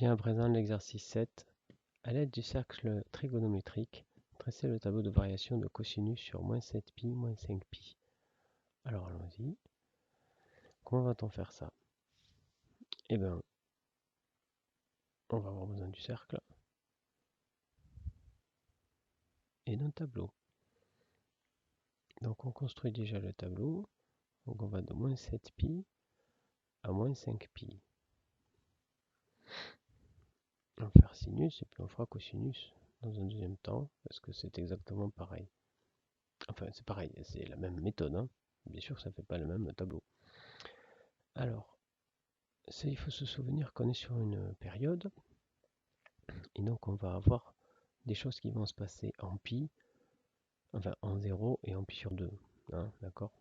Bien, à présent l'exercice 7. À l'aide du cercle trigonométrique, tracez le tableau de variation de cosinus sur moins 7pi, moins 5pi. Alors allons-y. Comment va-t-on faire ça? Eh bien, on va avoir besoin du cercle et d'un tableau. Donc on construit déjà le tableau. Donc on va de moins 7pi à moins 5pi. On va faire sinus et puis on fera cosinus dans un deuxième temps parce que c'est exactement pareil. Enfin, c'est pareil, c'est la même méthode, hein. Bien sûr, ça ne fait pas le même tableau. Alors, il faut se souvenir qu'on est sur une période, et donc on va avoir des choses qui vont se passer en pi, enfin en 0 et en pi sur 2, hein, d'accord?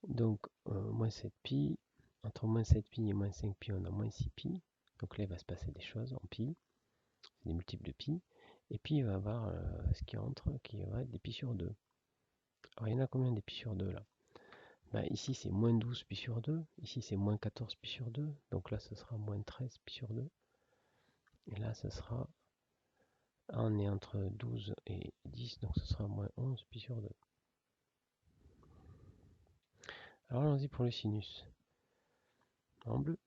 Donc, moins 7pi, entre moins 7pi et moins 5pi, on a moins 6pi, donc là il va se passer des choses en pi, des multiples de pi, et puis il va y avoir ce qui entre, qui va être des pi sur 2. Alors il y en a combien des pi sur 2 là? Ben, ici c'est moins 12 pi sur 2, ici c'est moins 14 pi sur 2, donc là ce sera moins 13 pi sur 2, et là ce sera, on est entre 12 et 10, donc ce sera moins 11 pi sur 2. Alors allons-y pour le sinus. En bleu,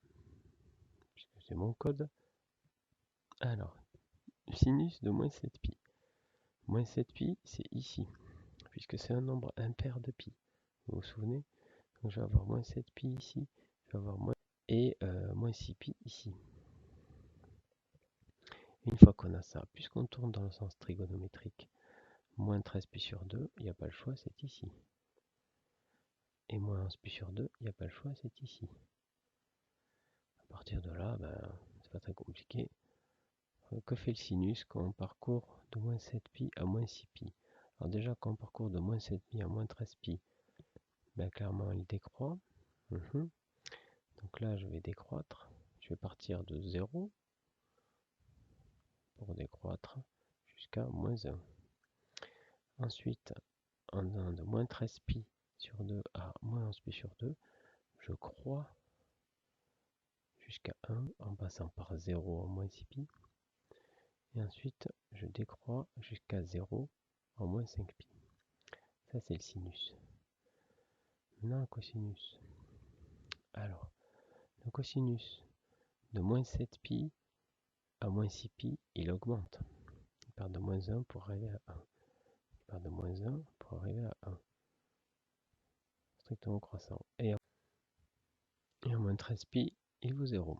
puisque c'est mon code. Alors, sinus de moins 7pi. Moins 7pi, c'est ici, puisque c'est un nombre impair de pi. Vous vous souvenez? Donc je vais avoir moins 7pi ici, je vais avoir moins et moins 6pi ici. Une fois qu'on a ça, puisqu'on tourne dans le sens trigonométrique, moins 13 pi sur 2, il n'y a pas le choix, c'est ici. Et moins 11 pi sur 2, il n'y a pas le choix, c'est ici. À partir de là, ben, c'est pas très compliqué. Que fait le sinus quand on parcourt de moins 7pi à moins 6pi? Alors déjà, quand on parcourt de moins 7pi à moins 13pi, ben, clairement, il décroît. Donc là, je vais décroître. Je vais partir de 0 pour décroître jusqu'à moins 1. Ensuite, en allant de moins 13pi sur 2 à moins 11pi sur 2, je croît jusqu'à 1 en passant par 0 en moins 6pi. Et ensuite, je décroît jusqu'à 0 en moins 5pi. Ça, c'est le sinus. Maintenant, le cosinus. Alors, le cosinus de moins 7pi à moins 6pi, il augmente. Il part de moins 1 pour arriver à 1. Il part de moins 1 pour arriver à 1. Strictement croissant. Et en moins 13pi, il vaut 0.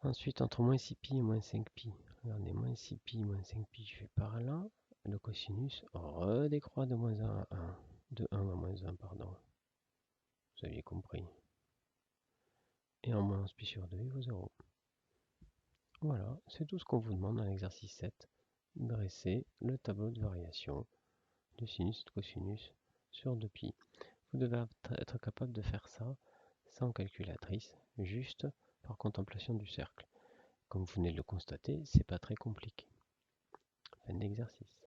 Ensuite, entre moins 6pi et moins 5pi, regardez, moins 6pi, moins 5pi, je vais par là. Le cosinus redécroît de moins 1 à 1. De 1 à moins 1, pardon. Vous aviez compris. Et en moins 11pi sur 2, il vaut 0. Voilà, c'est tout ce qu'on vous demande dans l'exercice 7. Dresser le tableau de variation de sinus et de cosinus sur 2pi. Vous devez être capable de faire ça sans calculatrice, juste par contemplation du cercle. Comme vous venez de le constater, c'est pas très compliqué. Fin de l'exercice.